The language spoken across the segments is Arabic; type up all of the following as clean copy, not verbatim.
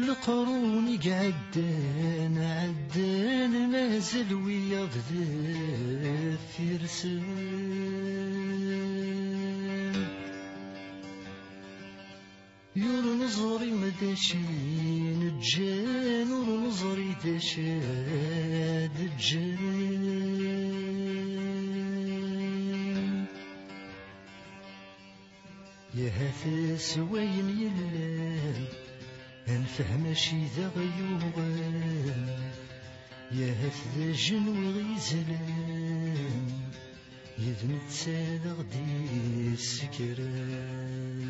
القرون قعدان عدان مازال وياض ذا فرسان يور نظري مداشين الجان ور نظري داشاد الجان يا هاثس وين يلان انفهم شي ذا غيوغان يا هاث جن وغيزلان يذن تسالغ دي السكران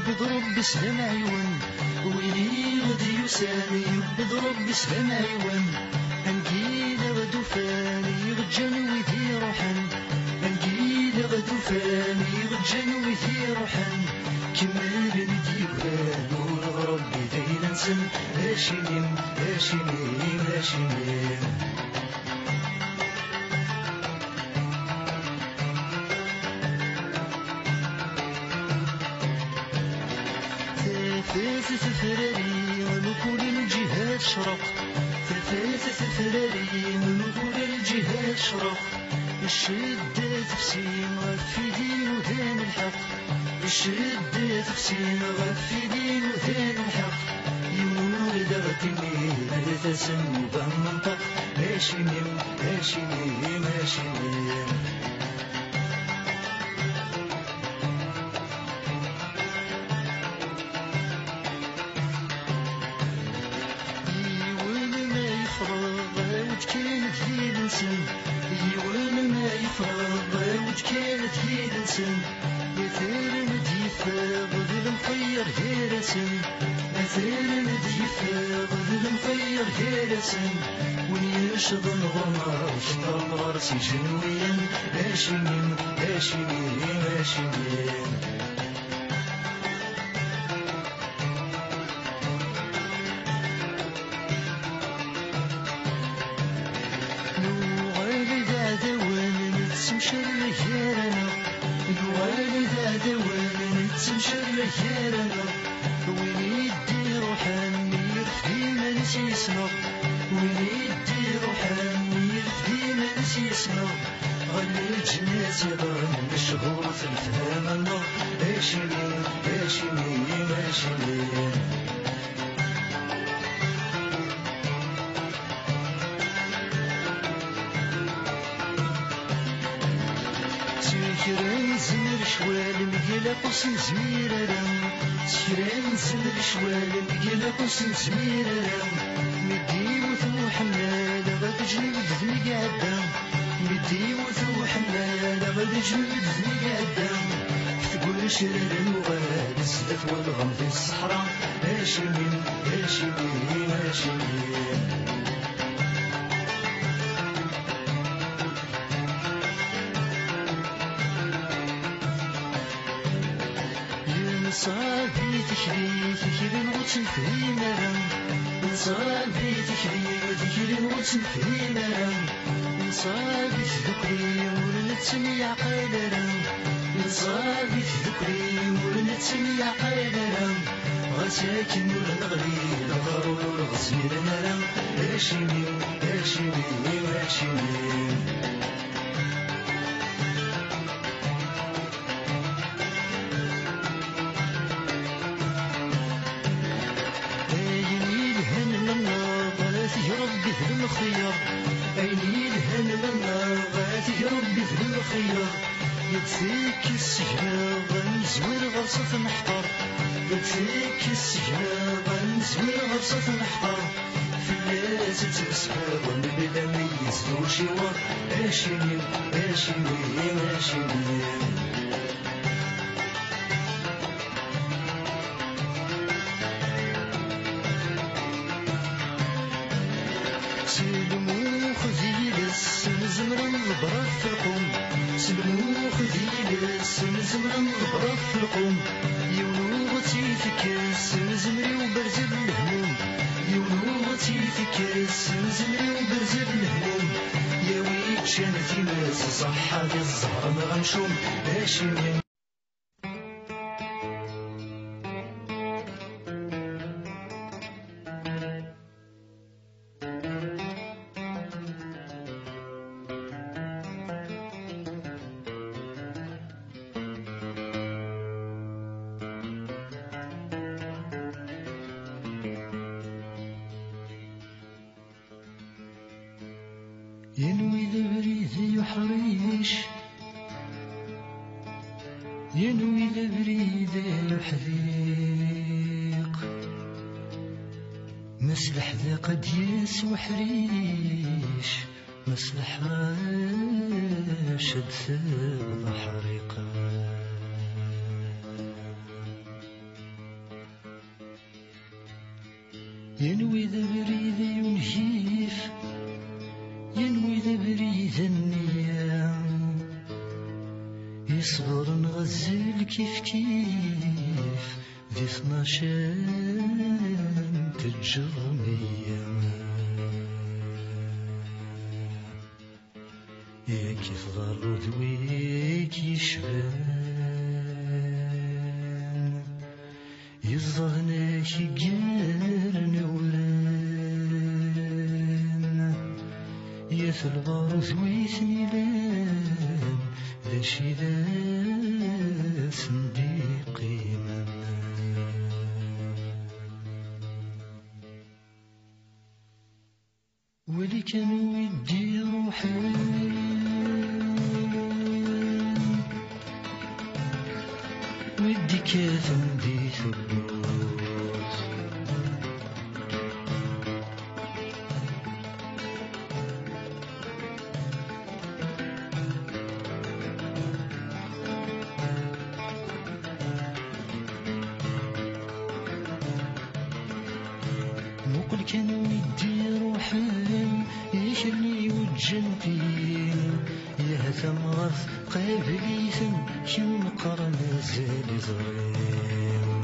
بضرب بسلام عيون ويلي غدي يساني بضرب بسلام عيون انجيل غدو فاني غجن ويثي روحن انجيل غدو فاني غجن ويثي روحن كمال نديوان ونغرب بذيل نسن هاشمين هاشمين هاشمين ثلاثة فراري من كل الجهات شرق ثلاثة فراري من كل الجهات شرق الشدة تفسين غف دين وذان الحق الشدة تفسين غف دين وذان الحق يولد غتني هذا تسمو بالمنطق هاشمين هاشمين هاشمين يوان ما يفرض وش كانت هي لسن مثال مديفا ضد المخير هي لسن مثال مديفا ضد المخير هي لسن ونيشض الغمر وشطر الغرس جنويا هاشمين هاشمين هاشمين خيرنا وين يدي روحان يرفدي ما نسي يسمع وين يدي روحان يرفدي ما نسي يسمع غني الجناس يضرن مشغول في الفهم النور هاشمين هاشمين هاشمين سكران زمر شوال مقلا قسم زميرا سكران زمر شوال مقلا قسم زميرا مدي وثو حمال غد جنود ذني قادا مدي وثو حمال غد جنود ذني قادا تقول شرر الوغاد السلف والغم في الصحراء هاشمين هاشمين هاشمين صافي تكري تكري نغتن في مرم صافي تكري تكري نغتن في مرم صافي تذكري ولنتسمي عقيدرم صافي تذكري ولنتسمي عقيدرم غساكن ولنغلي الغرور والغسيل نرم هاشمين هاشمين هاشمين ربي في الخير عيني الهن منا غاتي ربي في الخير يدفيك السجنة غنزوير غرصة نحضر يدفيك السجنة غنزوير غرصة نحضر في الناس تبسها ونبدا ميز وشوار هاشمين هاشمين هاشمين سلمو خذي للسن زمرا البرد في القوم سلمو من البراف في القوم يونوغتي في كاس زمري وبرزل الهموم يونوغتي في كاس زمري وبرزل الهموم يا ويك شانتي ناس صحة ديال الزهر ما غنشوم ماشي من ينوي لبريد يحريش ينوي لبريد يحذيق مسلح ذا قد يسوى حريش مسلح راشد ثاب حريقا ينوي ذا بريد ينهيف ينوي ذا بريد النيام يصبر نغزل كيف كيف ذي 12 تجرمية يا كيف غرو ذويك يشبان يظهناك يقرن وران يا في الغار ذويتني لان ذا شي ذا صنديقي ولي كان ودي روحي ودي كاثم دي ثبوت وقل كان ودي روحي يشرني وجنتي يا ثمرث قابلي ثم كم قرن زالي زريم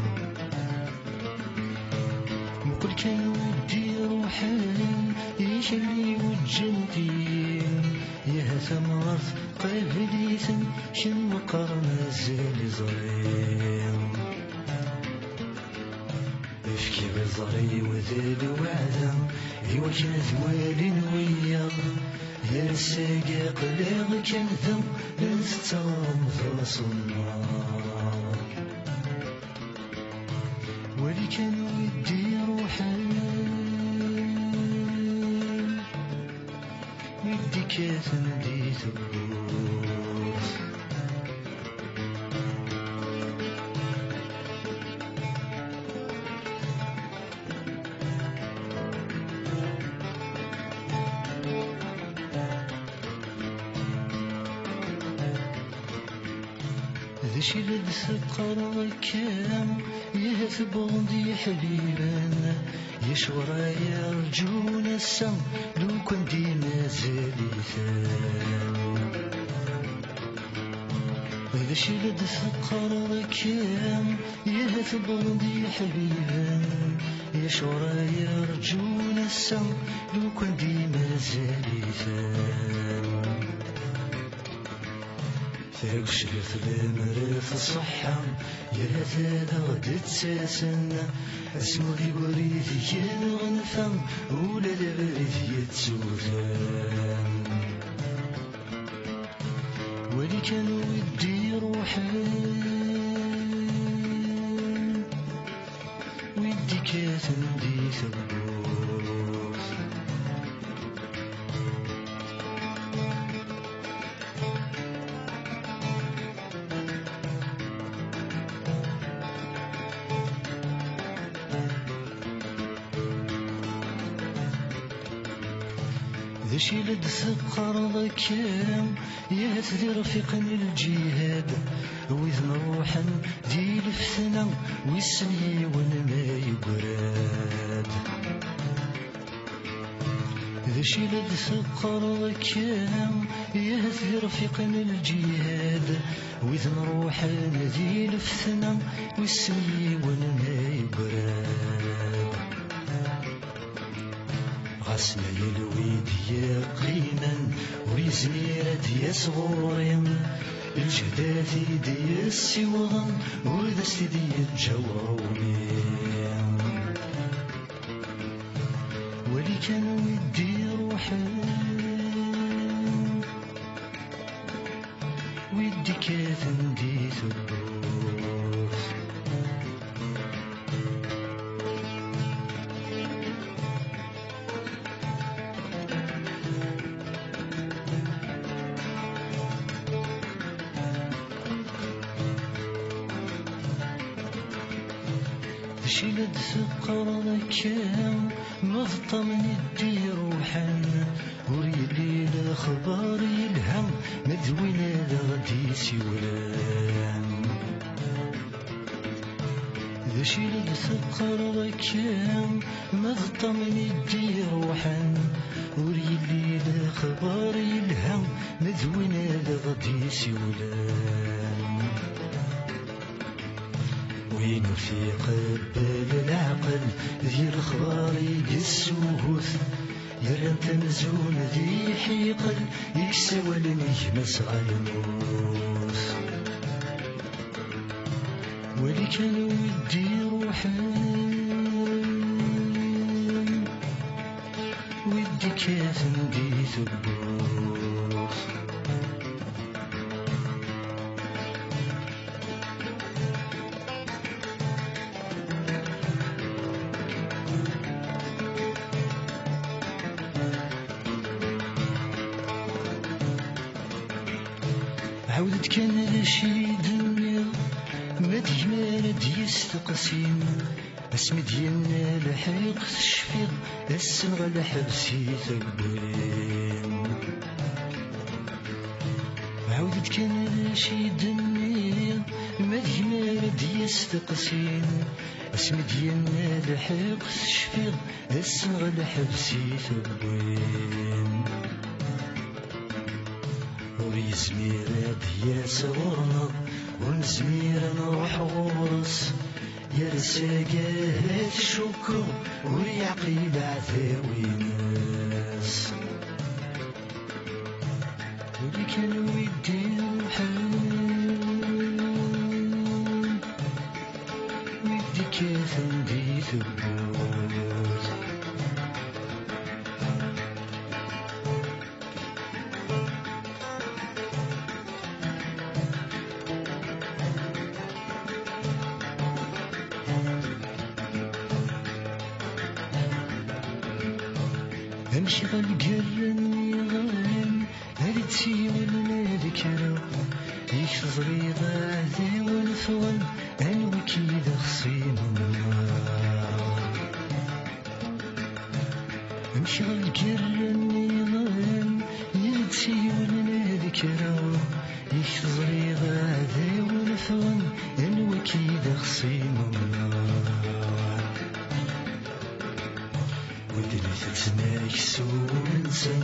وقل كان ودي روحي يشرني وجنتي يا ثمرث قابلي ثم كم قرن زالي زريم افكي بزري وذيل وعدا ايوا كان ثوالي ويا يا الساقي قليغ كان ثم نستغم ثلاث النار ولي كان ودي روحي ودي كاثم دي ثبوت ذي شي لبس قركام يهثبون دي حبيبان يشورا يرجون السم لو كان دي نازلي ثام ذي شي لبس قركام يهثبون دي حبيبان يشورا يرجون السم لو كان دي نازلي ثام ثاقش الثلامر في الصحة يا ثاذا غد تساسنا اسمغي وريد ينغنفم ولا لبريد يتسوثان ولي كان ودي روحي ودي كاثم دي ثبوت ذا شي لد ثقر ضكام يهث رفيق الجهاد وإذ نروحا دي الفتنة والسني ونما يقراد ذا شي لد ثقر ذكام يهثي رفيقنا الجهاد وإذ نروح نذي لفتنا والسمي وننا يبراد غسنا يلويد يقينا ويزميرة يصغورين الجهداتي دي السيوغن وذا استدي الجوامين ولي كانوا يدي روحان ويدي كاثن دي ثبوت شيلد ثقر ذكام مضطم يدي روحا وريلي الأخبار يلهم مذوينا غدي سولان ذا شيلد ثقر ذكام مضطم يدي روحا وريلي الأخبار يلهم مذوينا غدي سولان وين في قبل العقل ذي الخبار يقسوهوث يرى تنزون ذي حيقل يكسوى لنجمس غالموث ولي كانوا يدي روحان ودي كاثن دي ثبوث عودت كان رشيد دنيا ما ديما يستقسم اسم ديالنا لحيق الشفيق السن غلا حبسي ثبين عودت كان رشيد دنيا ما ديما يستقسم اسم ديالنا لحيق الشفيق السن غلا حبسي ثبين ويزميرات يا صغرنا ونزمير نروح غورس يا رساقات شكر ويعقيد عذاوي ناس ولي كانوا يديروا حال ويدي كاثن دي ثبوت امشي غالقرن يغان هادي تسيولنا ذكرى يكفز ريضا ذي والفغن انوي كيدا خصينا امشي غالقرن يغان هادي تسيولنا ذكرى يكفز ريضا ذي والفغن انوي كيدا خصينا ودلتنا يكسون انسان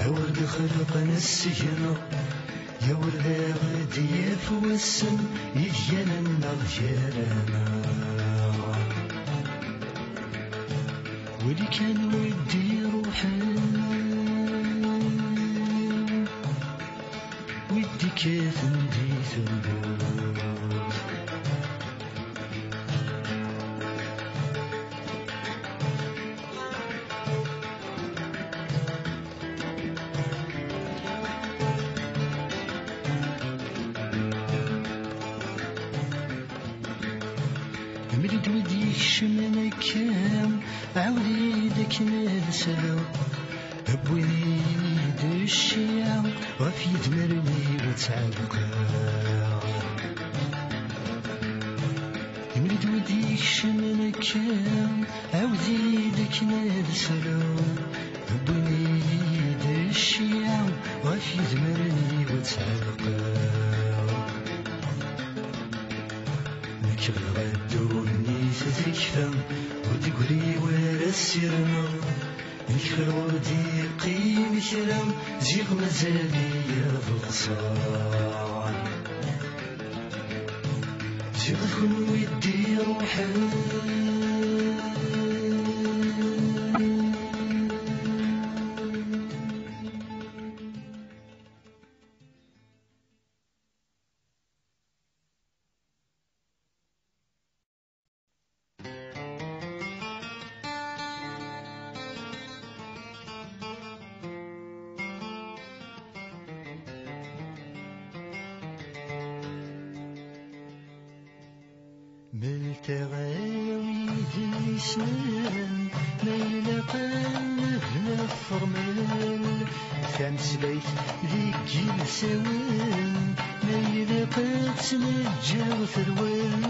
اورد خلقنا السجن يا ورد غدي يفوسن يجينا النغجرنا ولي كان ودي روحان ودي كاثن دي ثبوت مريد وديك شمنا كام عودي داك نرسلو أبوي يد الشيع وفي دمرني وتعلقا مريد وديك شمنا كام عودي داك نرسلو أبوي يد الشيع وفي دمرني وتعلقا كبر الدوني تذكفا ودقري ورا السرنا الكرودي قيم كرم زيغ مزالي الغصان زيغ كل ودي روحي ملتغاوي ذي سنان ما يلقان هنا الفرمان خمس بيت ذي جيل سوان ما يلقى تنجا وثروان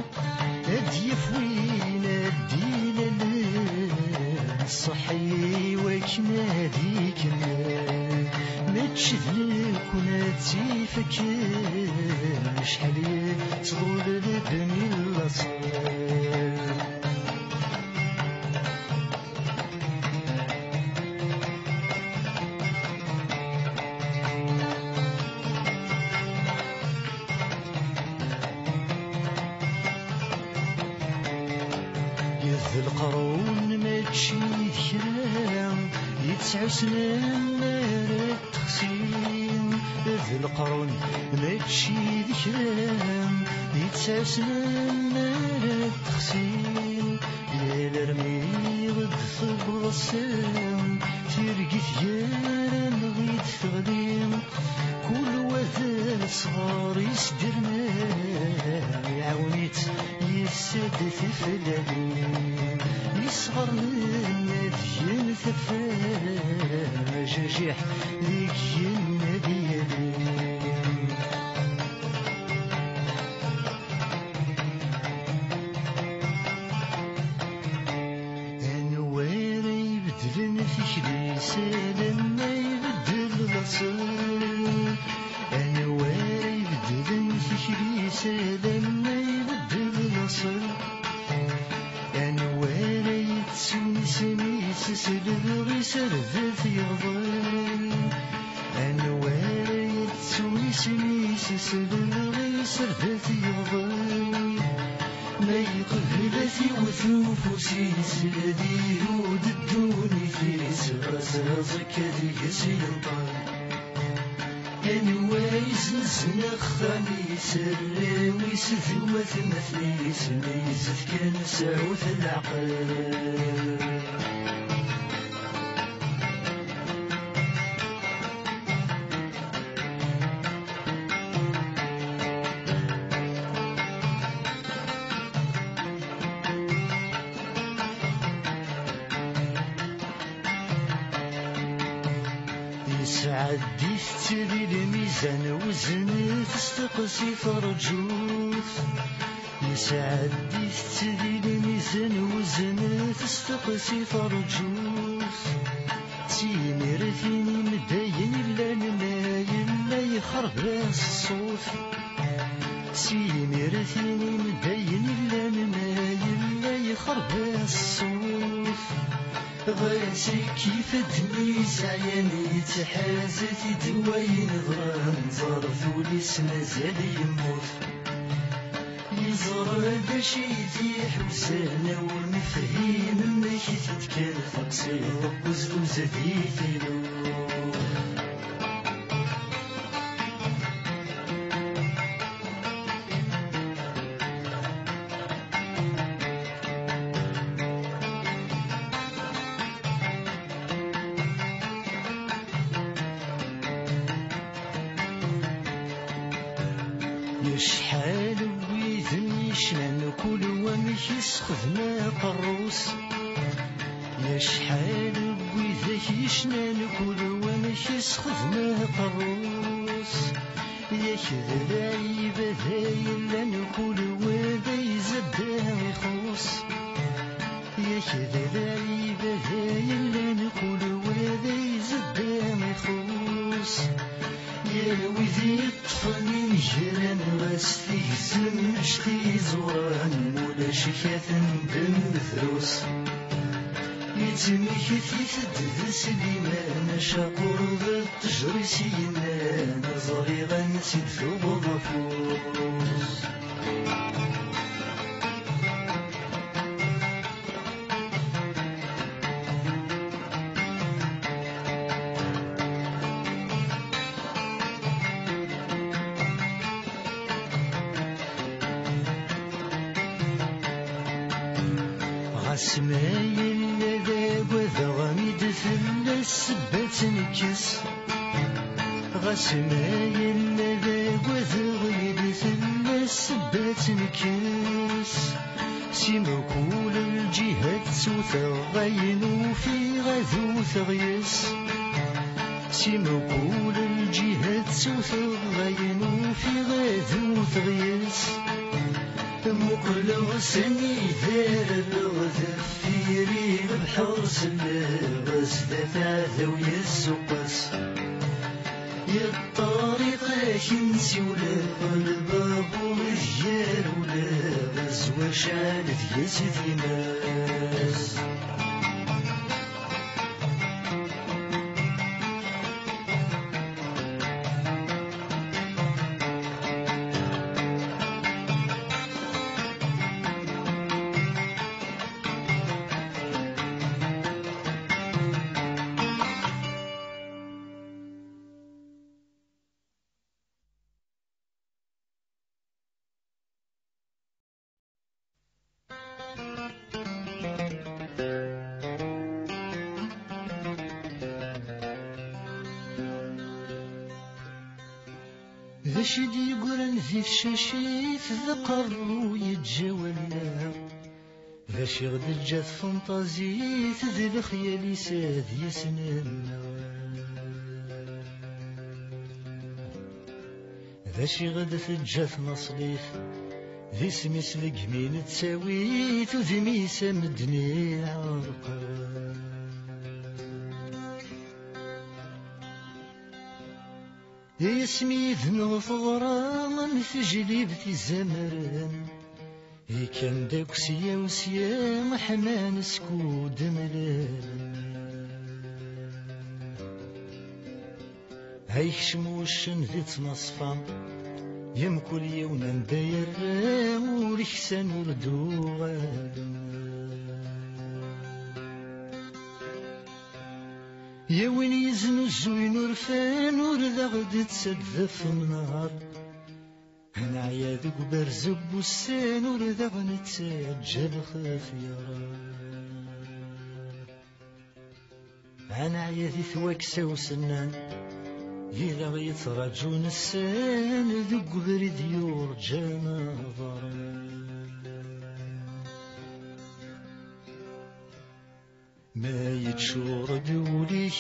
أديف وين الدين الصحي وكنا ذيك ما تشذلك ولا تزيفك شحال تغول لبني الأصال يذ القرون ما تشيد كرام يتسع سنان ما راد تخسين يذ القرون ما تشيد كرام يتسع سنان ما راد تخسين يا الرمي غد ثبرسام ترقي ثيارا غيد ثغلين كل وذا صغار يسدرنا يعاونيت يسد ثفلالين يصغر لنا ذين ثفا جاجح ذيك النبيالين أنوار يبدلن في كليسة لما يبدل الأصل أنوار يبدلن في كليسة لما يبدل الأصل أنوار يتسوني سميس سلبغي سرذات يغضل أنوار يتسوني سميس سلبغي سرذات يغضل ما يقبل في وثوفوسي سلدي هود الدوني في سغزازك ذيك سيطان أنوايز نزنا خاني سراوي سذوة مثليس ميزت كان سعوث العقل يسعدي تبي الميزان وزن تستقسي فرجوث يسعدي تبي الميزان وزن تستقسي فرجوث تيمرثيني مداين إلا نمايل لا يخرب الصوت تيمرثيني مداين إلا نمايل لا يخرب الصوت غاسي كيف دني سعياني تحازتي دوين ضران زرثولي سمازال يموت يزرى بشيتي حوسانة والمفهيم ماشي تتكالف قصير وزلوز ذيثيلو يشحال ويذن يشلن كل ومش يسخذنا قروس يشحال ويذك يشلن كل ومش يسخذنا قروس يكذب عيب ذايلن كل وذا يزدها يخوص يكذب عيب ذايلن كل وذا يزدها يخوص يا وذي طفني جيران غاستي زمشتي زوران مولا شكاثن دم ثروس تمكثي تدد سليمان شاقور تجري سينا نظري غنسيد ثوب ضفوس عسمايل ذا وذا غميد ثل السبات نكس غسمايل ذا وذا غميد ثل السبات نكس سيما كل الجهات سوثا غينو في غذو ثغيس سيما كل الجهات سوثا غينو في غذو ثغيس مقلغ سني ذار الغذف في ريب بحرس اللغز ذو يسقس يا الطريقة كنسي ولا الباب والجار ولا غز وشالت يسدي ناس ذشدي يقولن في الشاشيت ذقرو يتجاولنا ذاشي غد الجات فانتازيت ذي الخيال ساد يسننا ذاشي غد الجات نصليت ذي سميس لقمين تساويت وذي ميسا مدني عرقا اسمي ذنو ثغران في جليبتي الزمران كان داك سيا وسيا محمان سكود ملان هايك شموشن ذي تنصفا يم كل يوم نداير وريحسن وردوغان يا وين يزنو الزوين ورفان ورذا غد تسدف النهار انا عياذ قبر زب والسان ورذا غنتسجل خفيرا انا عياذ ثواكسا وسنان إذا غيترجون السان ذو قبر ديور جانا ضران ما يتشور دوليك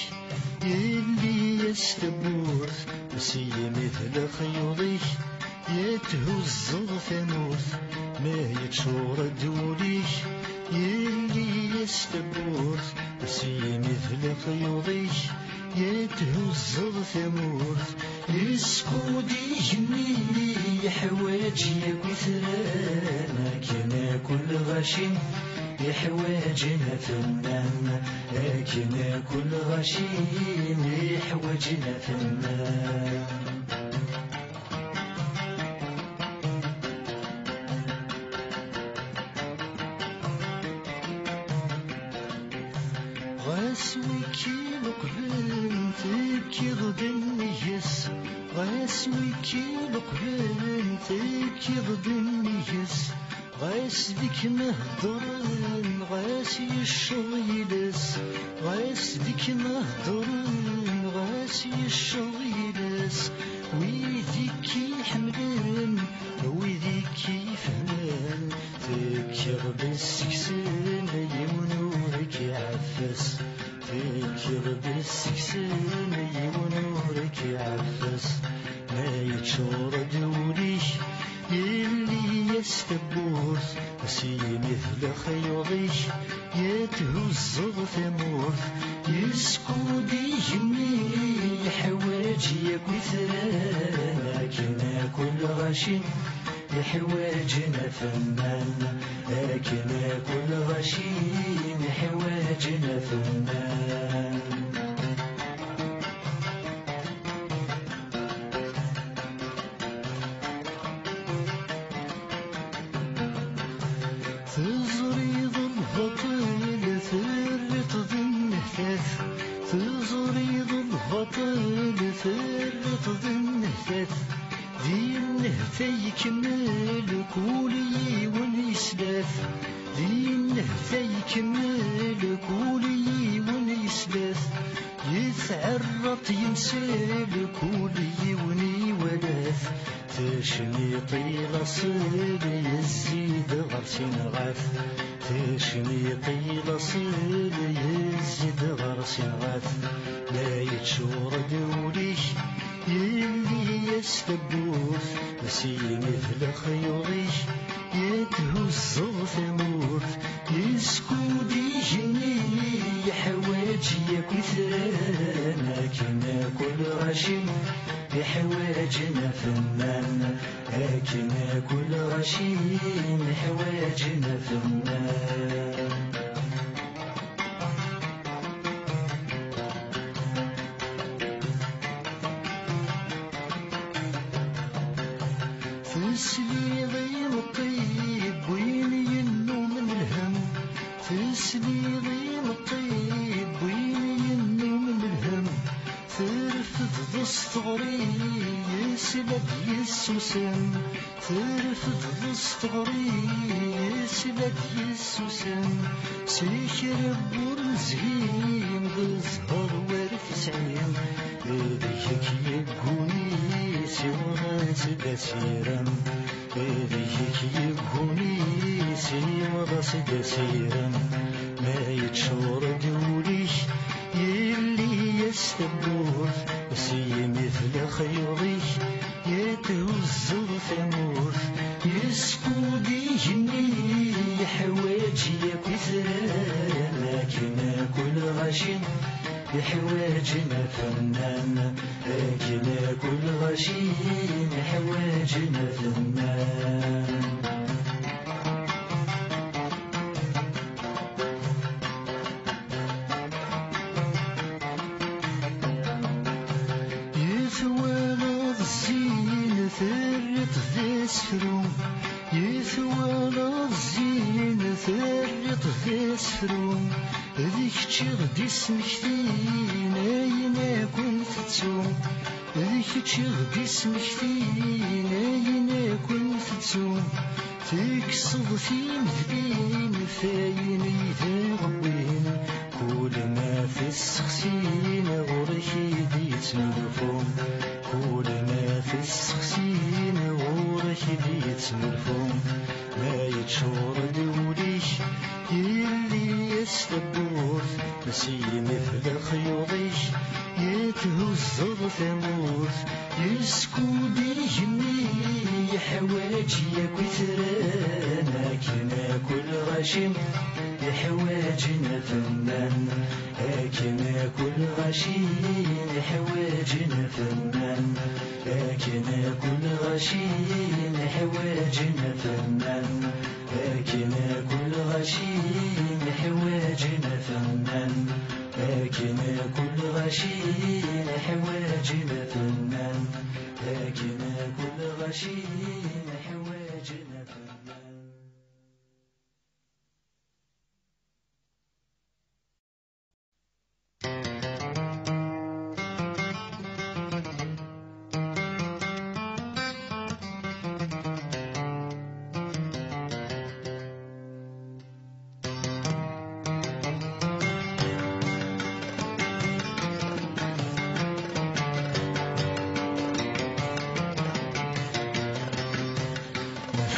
اللي يستبورث وسي مثل خيوضيك يتهز ثموث ما يتشور دوليك اللي يستبورث وسي مثل خيوضيك يتهز ثموث يسكودي جميلي حواجي كثران كنا كل غشيم يحواجنا فنان لكن كل غشيم يحواجنا فنان غاسوي كي لقبن تبكي ضد النيس غاسوي كي لقبن تبكي ضد النيس غاس ديك نهضرن غاس يشغيلس غاس ديك نهضرن غاس يشغيلس ويديك يحملن ويديك يفهمن تكير بالسكسن يمنورك يعفس تكير بالسكسن يمنورك يعفس ما يتشور دوليك اللي يستبوث وسي مثل خيوضيك يتهز ثموث يسكودي جميل حواجي كثران لكن كل غشيم يحواجنا فنان لكن كل غشيم حواجنا فنان تزريض البطل ثرت ذنثاث تزريض البطل ثرت ذنثاث دين فيكمل كولي ونسلاث دين فيكمل كولي ونسلاث يتعرط يمسل كولي وني ولاث تشميطي لصيل يزيد غرسين غاث تشميطي لصيل يزيد غرسين غاث لا يتشور دوليش يلي يستبوث نسي مثل خيوغيش يتهز ثموث يسكودي جني حواجي كثران كنا كل غشيم بحواجنا فنان لكن كل غشيم حواجنا فنان تسليغي الطيب وين ينو من الهم تسليغي الطيب وين ينو من الهم ترفض ضستغري يسلب يسوسم ترفض ضستغري يسلب يسوسم سيشرب ورزهيم بزهر ورفسعيم بيديك يقوني سيورا سدسيرم بيديك يقوني سيورا سدسيرم ما يتشور دوليش يلي يستبوث سي مثل خيوغيش يتوز ثموث يسكودي جني حواجي كثران لكن كل غشيم بحواجنا فنان لكن كل غشيم حواجنا فنان يثوال الزين ثرت ذي سفرو يثوال الزين ثرت ذي سفرو ذيك تشغدي سمكتين اين كنت تسوم ذيك تشغدي سمكتين اين كنت تسوم تكسض في مثلين فاين إذا غوين كل ما في السخسين غورك يديت ملفوم كل ما في السخسين غورك يديت ملفوم ما يتشور دوليش يلي يستبوث نسي مثل خيوغيش يتهز ثموث يسكودي جني حواجي كثران لكن كل غشيم بحواجنا فنان لكن كل غشيم حواجنا فنان لكن كل غشيم حواجنا فنان لكن كل غشيم حواجنا فنان لكن كل غشيم حواجنا فنان لكن كل غشيم حواجنا فنان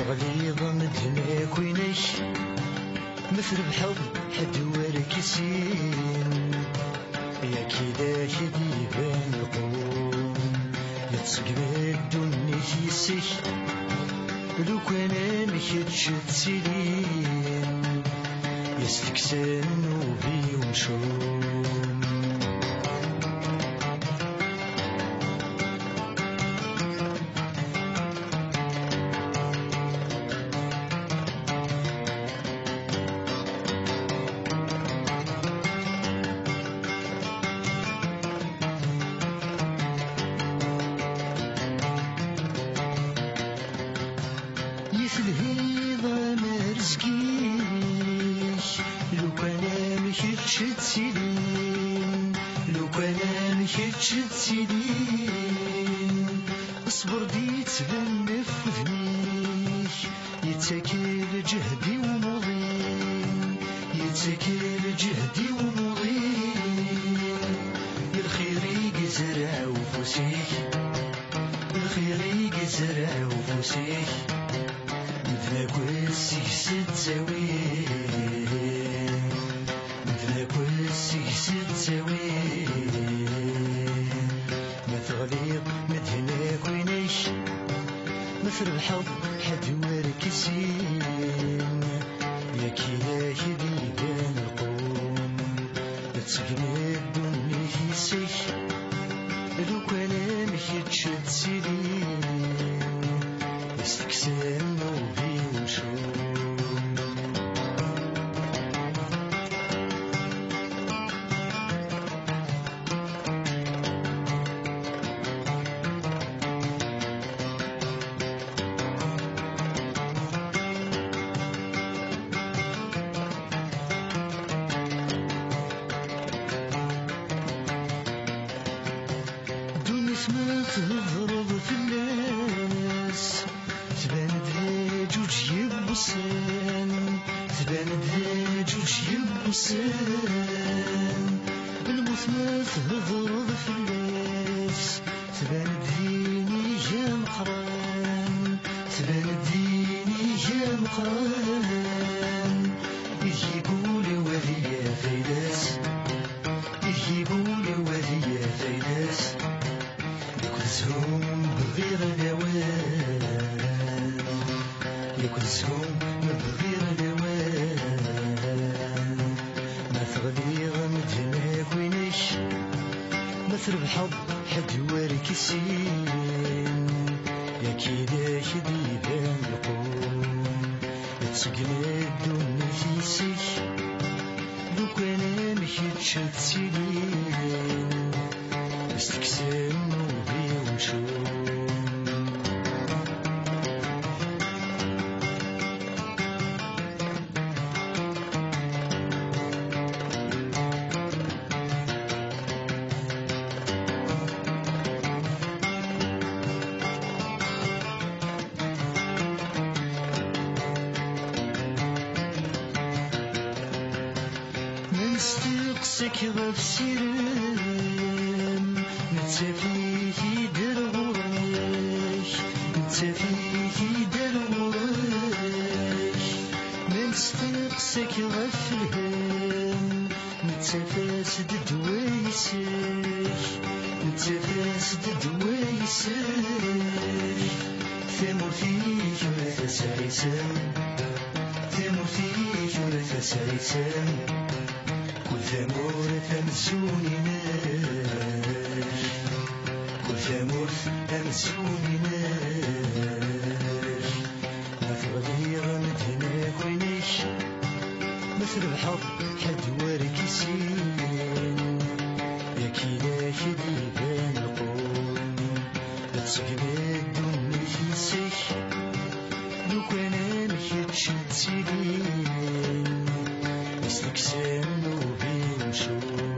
غليظ مدهنا كوينش مثل بحض حد وركسين يا كذا كذيبان القوم يتسقنا الدنيا يسيح لو كان مكتشت سليم يستكسن وبي ومشوم كان كتشد سيدين اصبر دي تبنى في ذنيك يتاكل جهدي ومضين يتاكل جهدي ومضين الخير يزرع وفوسيك الخير يزرع وفوسيك مثل كل سيسد زوين مثل كل سيسد زوين مثغليق مدهناك وينيش مثل الحظ حد وركسين يا كيلاك ديبان القوم تسقني الدنيا كيسيك لو كان مكيتشد سيدين استكسان نوبي وشوم ما تضرب في الناس تبان جوج يبصن تبان جوج يبصن الموت ما تضرب في الناس تبان ديني يا مقران تبان ديني يا مقران إذ يقول وهي فيداس إذ يقول وهي فيداس يكنسهم بغير نوال يكنسهم بغير نوال ما تغلي غمدناك وينيش ما تربحض حد واركسين يا كيداك ديبان القوم يتسقني الدنيا فيسيك لو كان مكيتشد سيدين استكسان نوبي وشوم نستقسك غف سيرم نتفيه درغوريش نتفيه درغوريش نستقسك غف الهم نتفاس ددويسك نتفاس ددويسك ثمر فيك ونفس عيسام ثمر فيك ونفس عيسام كل ثمور تمسوني ناش كل ثمور تمسوني ناش ما تغلي غمدناك وينيش مثل الحظ حد واركسين يا كيلاك ديبان القوم تسقني الدنيا كيسيك لو كان مكيتشد سيدين استكسان نوبي وشوم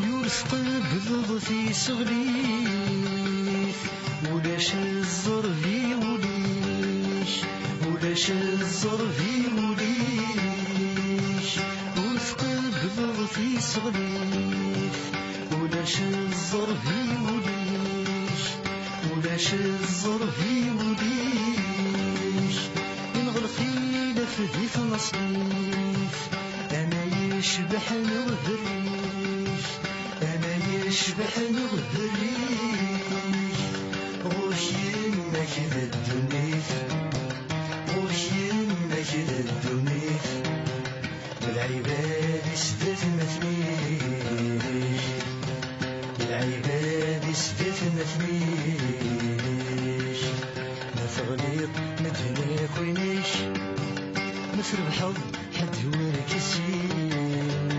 يرفق بلغ في صغريث ولاش الزرفي وليش ولاش الزرفي وليش وفق بلغ في صغريث ولاش الزرفي وليش ولاش الزرفي وليش ينغل خيلة في نصيف أنا يشبح نغذريش أنا يشبح نغذريش غوش يمك للدنيف غوش يمك للدنيف بالعباد سدت مثليش بالعباد سدت مثليش ما تغليق مدهناك وينك مثل بحر حد وركسين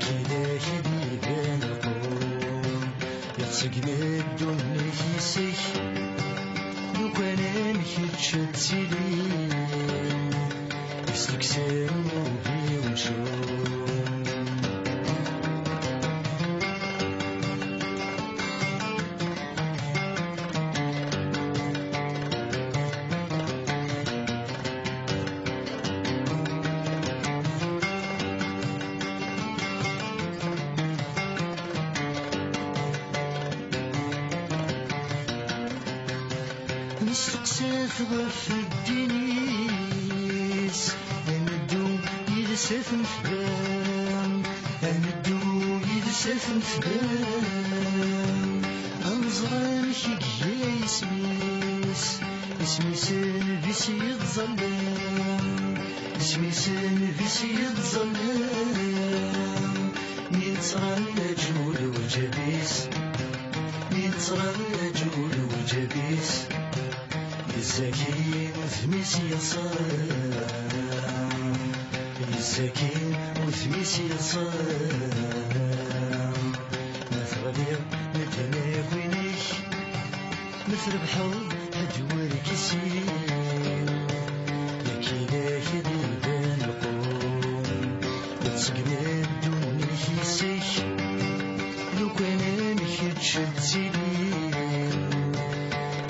كيلاك ديبان القوم يتسقنا الدنيا كيسك لو كان مكتشد سيلين يستكسر وهي ونشوف نستقسف غف الدنيس ندو يدسف نفبان ندو يدسف نفبان انظران كيكيا يسميس اسميس نبيس يتظلم اسميس نبيس يتظلم ينصرى الجول وجبيس ينصرى الجول وجبيس الزكين وثميس يصام الزكين وثميس يصام مثل غدير نتناك وينك مثل بحر هدور كسين لكيلاك ديبان القوم يتسقنا الدنيا كيسك لو كان مكتشد سيلين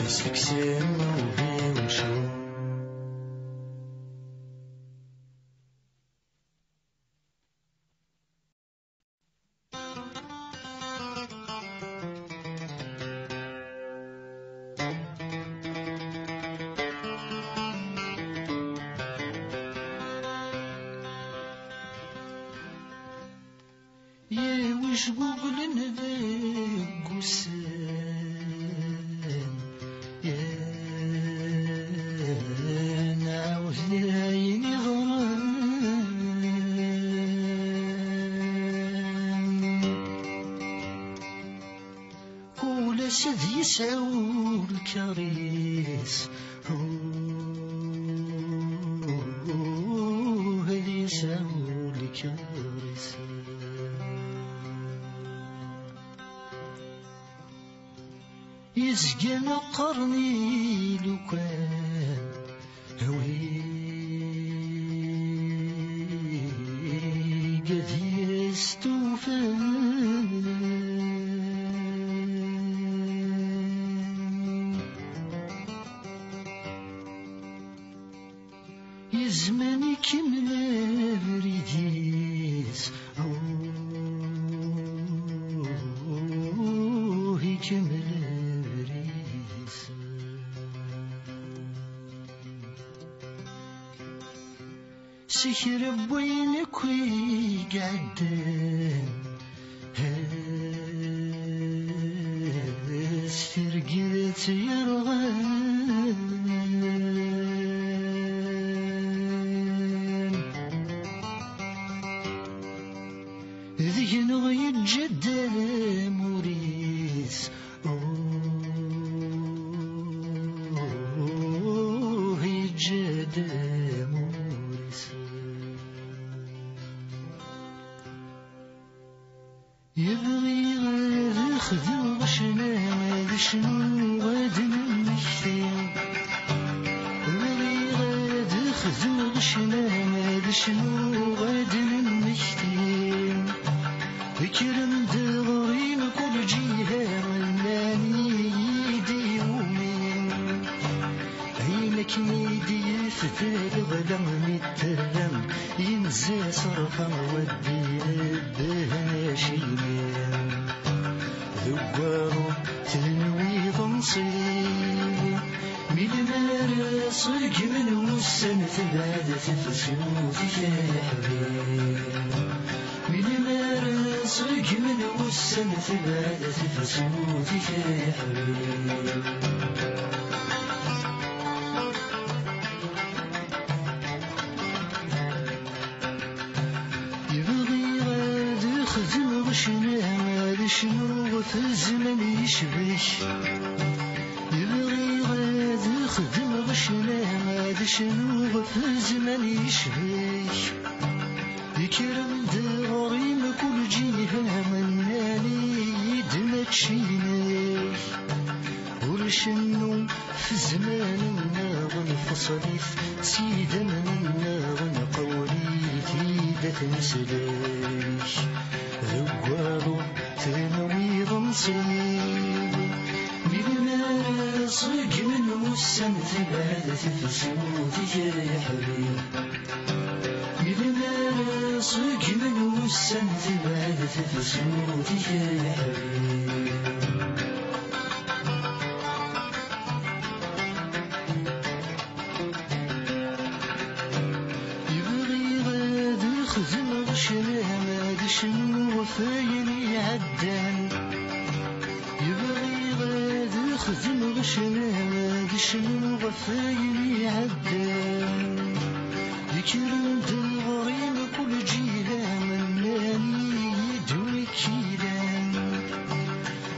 يستكسر يا وش بقولنا ذاك وسام يا نعوذ عيني غرام كل سد يسعو الكريس هذي يسعو الكريس يسقن قرني لو كان هوي قد يستوفان يزمني كمل بريديس كمل سكر بوينك ويقعدن استرقيت يرغان ذي نغي الجد موريس جد موريس يبغي غير خذ غشنا شنو غاد نمشي يبغي غير خذ غشنا شنو غاد نمشي فكر من دغري كل جهه ماني يدي ومين عينك يدي فتال غلم مترم ينزى صرفا ودي بهاشيمين ذوارو تنوي ضنصي من مرسك من وسن ثبادة تفسوت كحبيب من مرسك من وسن ثبادة تفسوت كحبيب شنو في الزمن يشبك يبغي غاد يخدم غشنا هذا شنو غف زمان يشبيك يكرم دغري ما كل جيها مناني دمك شينيك ورشنو في زماننا ونفصليف سيدا منا ونقولي تيدا تنسليش ذوالو تنوي ضمصيب بلنا صيق من وسن ثبادة في صوتك يا حبيب بلنا صيق من وسن ثبادة في صوتك يا حبيب خذ غشنا شنو وفايني عدان يبغي غاد خذ غشنا شنو وفايني عدان يكرم دغري ما كل جيها مناني يدوي كيلان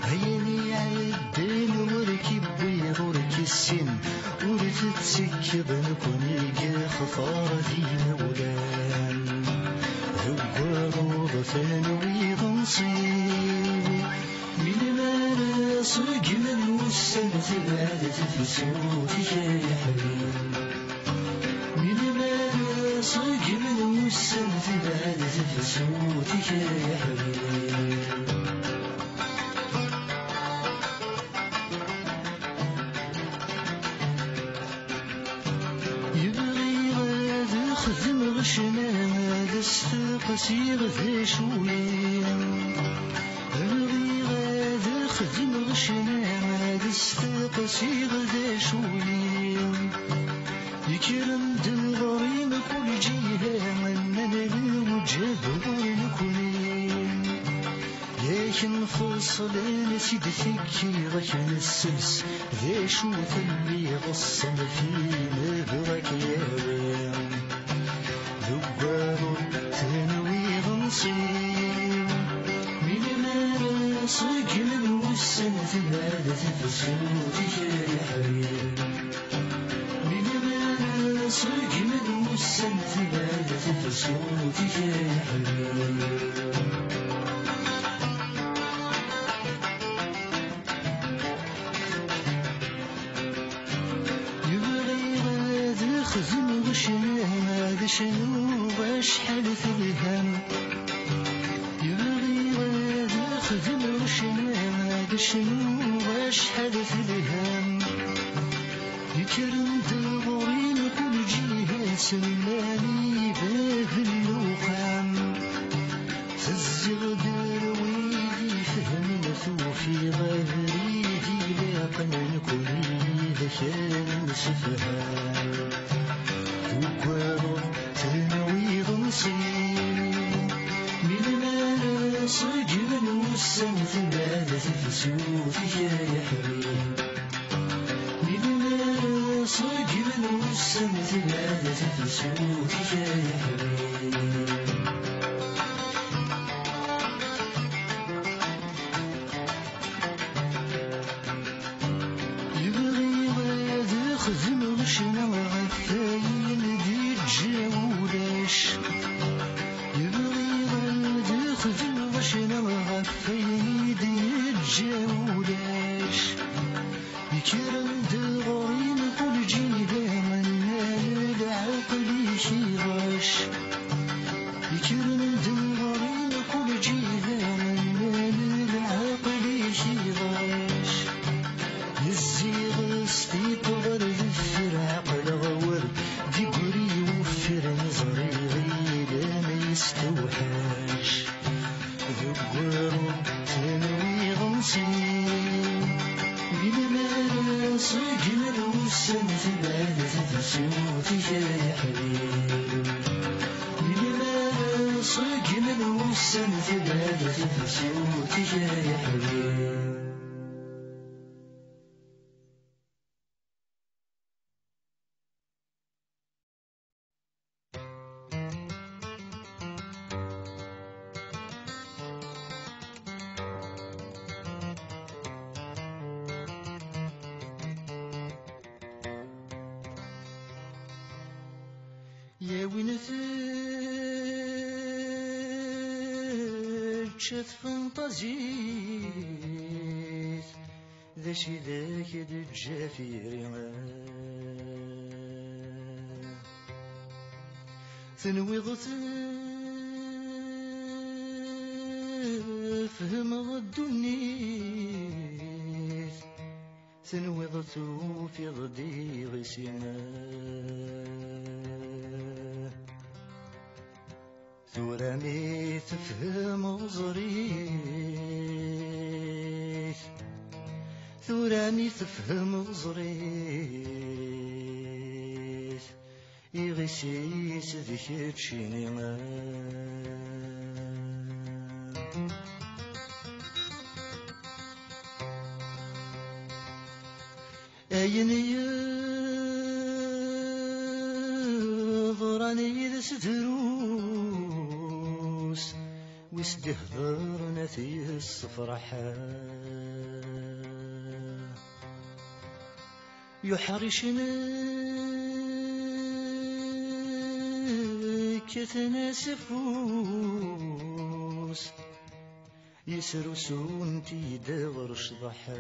عيني عدان وركب بيض وركب السن ورثت سكب نكوني خفارة في مولان هو ثانوي ضنصيب من ما صق من وسن ثبادة في صوتك يا حبيب من ما صق من وسن ثبادة في صوتك يا حبيب يبغي غاد خذ غشنا قصير ذي شوية أبغي غاد خدم غشنا دست قصير ذي شوية يكرم دغري ما كل جيها من الوجه ونكونين لكن فصل نسيد فكرك السلس ذي شوف اللي غصن فينا برك يا وين ذوالو تنوي ضنصيب من ما صق من وسن ثبادة في صوتك يا حبيب من ما صق من وسن ثبادة في صوتك يا حبيب يبغي غاد خذ غشنا شنو بشحال في الهم يبغي غاد خذ غشنا شنو بشحال في الهم يكرم دغري كل جهة سماني باب اللوخام فالزغدر ويدي فهم ثوفي غيريدي لاقن كل ذكان سفهام وقالوا تنوي ضنصيب من ما صق من وسن ثبادة في صوتك يا حبيب من ما صق من وسن ثبادة في صوتك يا حبيب يبغي غاد خذ غشنا غفاين دي الجاولاش يبغي غاد خذ غشنا غفاين دي الجاولاش يكرم دغري كل جيدا من العقل شيغاش يا وين تشات فانتازيت ذا شي ذاك دجافيري تنويض تفهم الدنيا تنويض في ضدي غسينا ثوراني تفهم ظريف ثوراني تفهم ظريف يغسيس ذكر شيني أين يضراني ذا ستروس ويستهضرنا في الصفرحة يحرشنا كتناسفوس يسرسون تيدور شضحا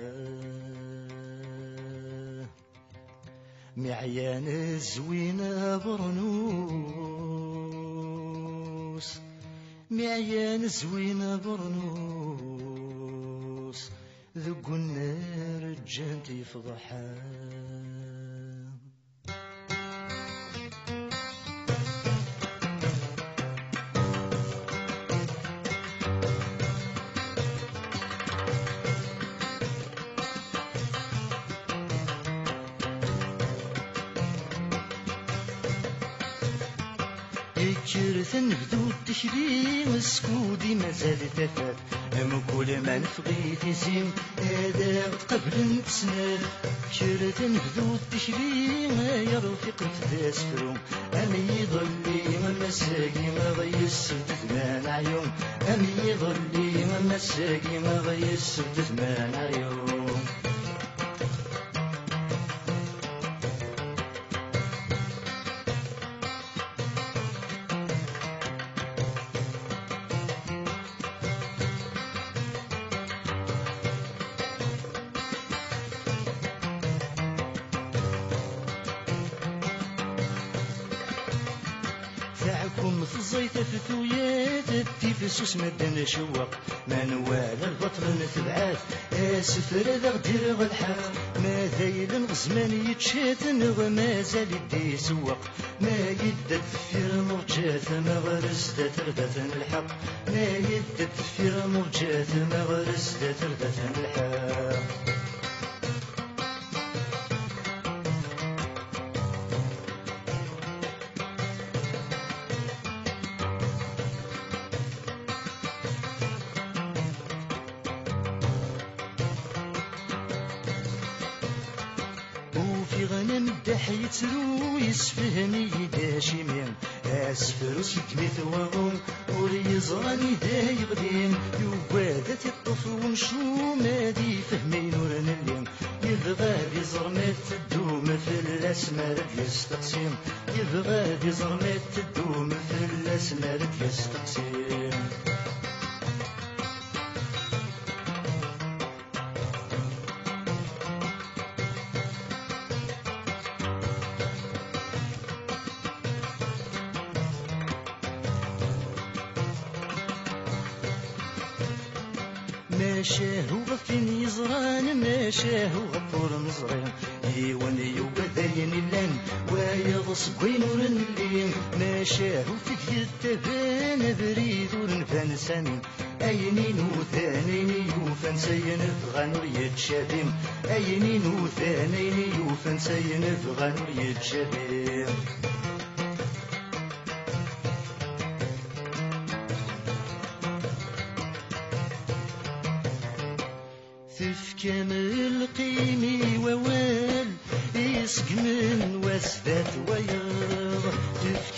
معيان الزوينة برنوس معيان الزوينة برنوس ذق النار جانتي فضحا كرث نبدو التشريع السكودي مازال تفات أم كل ما نفغي تزيم هذا قبل نتسنال كرث نبدو التشريع يرفق في داسفرو أم يضلي ما مساقي ما غيس ثمان عيون أم يضلي ما مساقي ما غيس ثمان عيون تاعكم في الزيت فتويات التيفسوس مدنا شوق ما نوال البطل نتبعات اسفر ذا غدير غالحاق ما ذايل غزمان يتشات ما زال يدي سوق ما يدد في مرجات ما غرزت تردت الحق ما يدد في مرجات ما غرزت تردت الحق في غنم الدحي يترو يسفهني داشي مين اسفر سكمي ثواغم وليزراني دا يغدين يوادت الطفل ونشو مادي فهمين ورنلين يبغى بزرمات تدوم في الاسمار يستقسم يبغى بزرمات تدوم في الاسمار يستقسم ما شاهو غفين يزران ما شاهو غفور مزرين يوان يوبذين اللان ويغص بين ورنلين ما شاهو في التبان بريد ورنفان سامين أينين وثانين يوفان سين فغان وريد شابين أينين وثانين يوفان سين فغان وريد شابين كامل قيمي ووال يسق من وسفات ويغ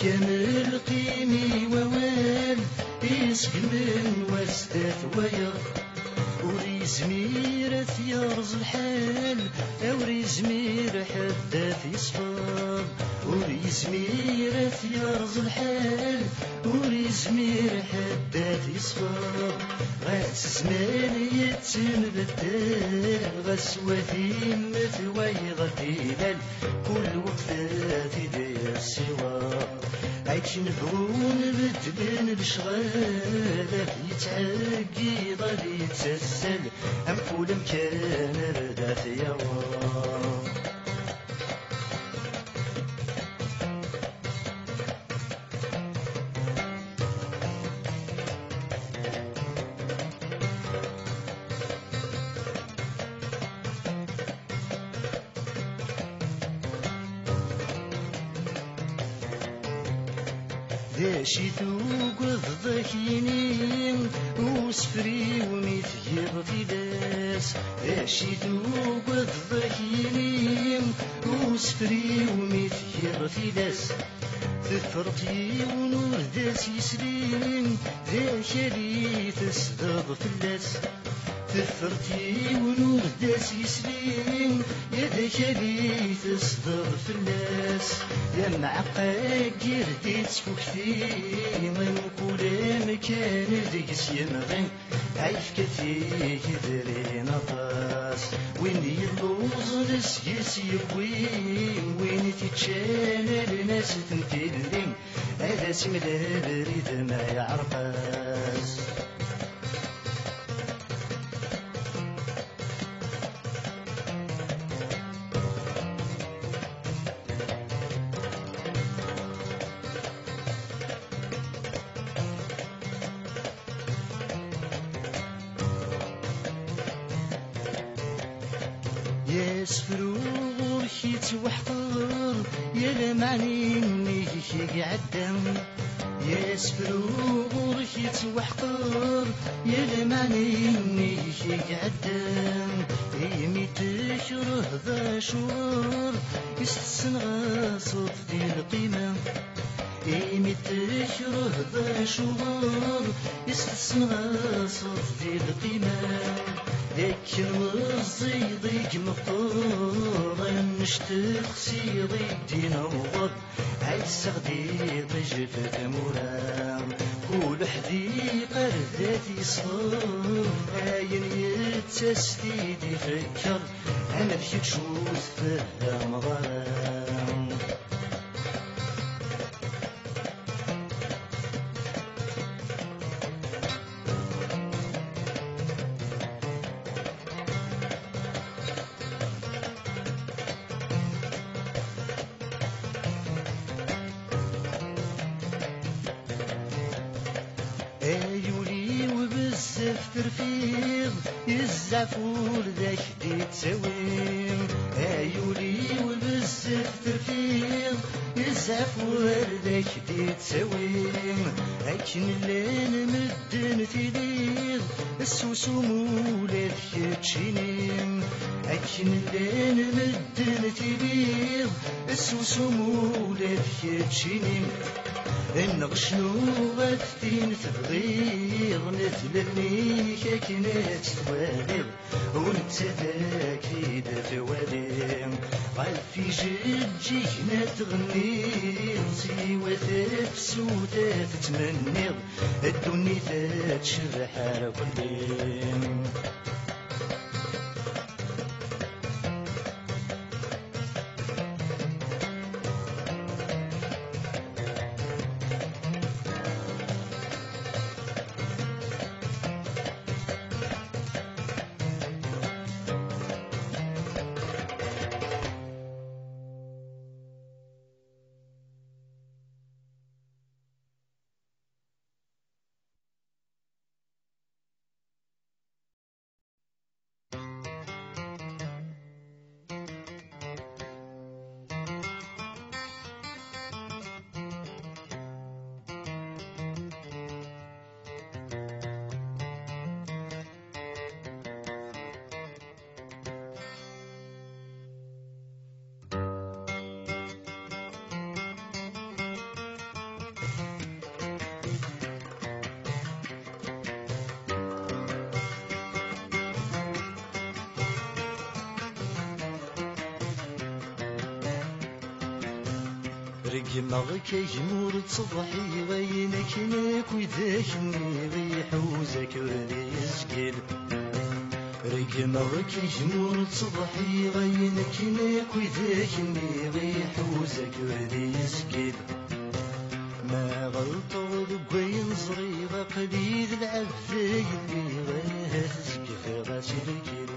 كامل قيمي ووال يسق من وسفات ويغ زميرة يرز الحال أوري زمير حدث يصفر وري زميرة يرز الحال وري زمير حدث يصفر غاس زمان يتنبدل غاس وثيم ثوي غديلال كل وقت داير سوا عيش نبغون بدلن بشغالة يتعقي غادي يتسلسل أم كل مكان ردات يوم داشي ذوق الضحينين وسفري ومثير في داس داشي ذوق الضحينين وسفري ومثير في داس ثفرتي ونور داس يسلين ذاك اللي تصدق في اللاس ثفرتي ونور داس يسلين يا ذاك اللي تصدق في اللاس يا معقاك رديت فوكتي من كل مكان دقس يمغن عيف كثير دري نطاس وين يلوز نسيس يبوين وين تتشان الناس تنتلين هذا سملا بريد ما يعرفاس يا سفرور حيت وحقر يا لمعني نيك عدم يا سفرور حيت وحقر يا لمعني نيك عدم يمي تشره ذا شهور يستسن غاصت دي القيمة يمي تشره ذا شهور يستسن غاصت دي القيمة ذاك المزيض مقطور نشتق سيضي دينا وغض عيس غدي طجف تمورام كل حديقة ذاتي صور عاين يتسديد يفكر أنا فيك شوز فهم غرام ايولي وبزاف ترفيض يزعفوا لذاك دي تساويم ايولي وبزاف ترفيض يزعفوا لذاك دي تساويم لكن اللي مدن في ليض السوسوم ولا تشينيم لكن اللي مدن في ليض السوسوم ولا تشينيم إن شنو غتين تبغيض نتلني كاكنات تواليض ونت ذاك إذا تواليم غالفي جدجيك نتغني سيوة تفسودة تتمنيض الدنيا تشبح على كلهم رقمك يجمور تصبحي غينك ناكوي ذاكني غيحوزك وريزقل رقمك يجمور تصبحي غينك ناكوي ذاكني غيحوزك وريزقل ما غلطوا ذقوين صغيرة قليل العبثي اللي غيهزك غاسلكل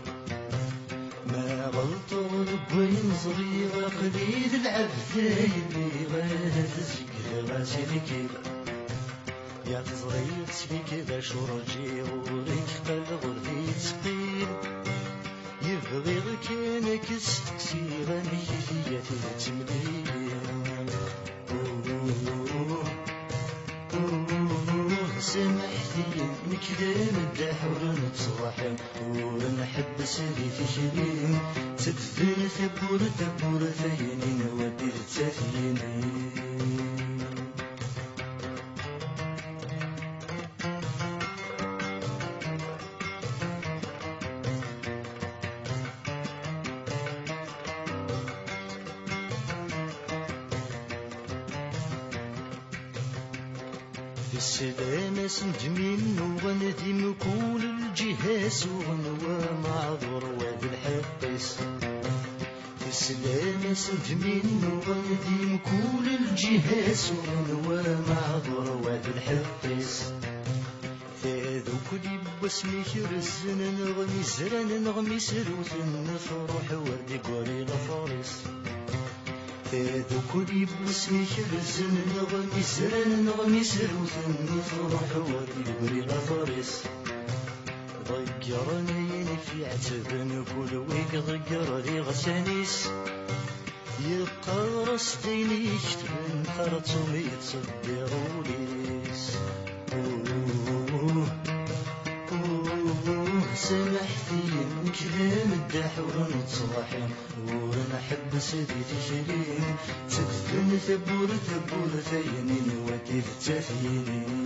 ما غلطوا ذقوين صغيرة قليل العبثي اللي غيهزك غاسلكل يا تصغير تسليك ذا شرجي غورك قل غردي تسقيل يبغي غكانك استقسي غنيتي تمليل سامحتي نكذب الدحور نتصاحب ونحبس لي في شريم تدفن ثبور ثينين ودير تثينين السلامة سندمين وغنديم كل الجهاز ومعذور وذي الحقيس السلامة سندمين وغنديم كل الجهاز ومعذور وذي الحقيس ذو كل باسمي رزن نغمي زران نغمي سروثن نفرح وردي قولي لفارس ذو كل باسمي رزن نغمي زران نغمي سروثن نفرح وردي قولي لفارس ضيقرني في عتبن كل ويك ضيقرني غسانيس يبقى رصديني يكتبن خرطهم يتصدروا ليس سامحتي نكلم الدحور نتصاحب ونحب سيدي تشرين تدفن ثبور ثينين ودير تثينين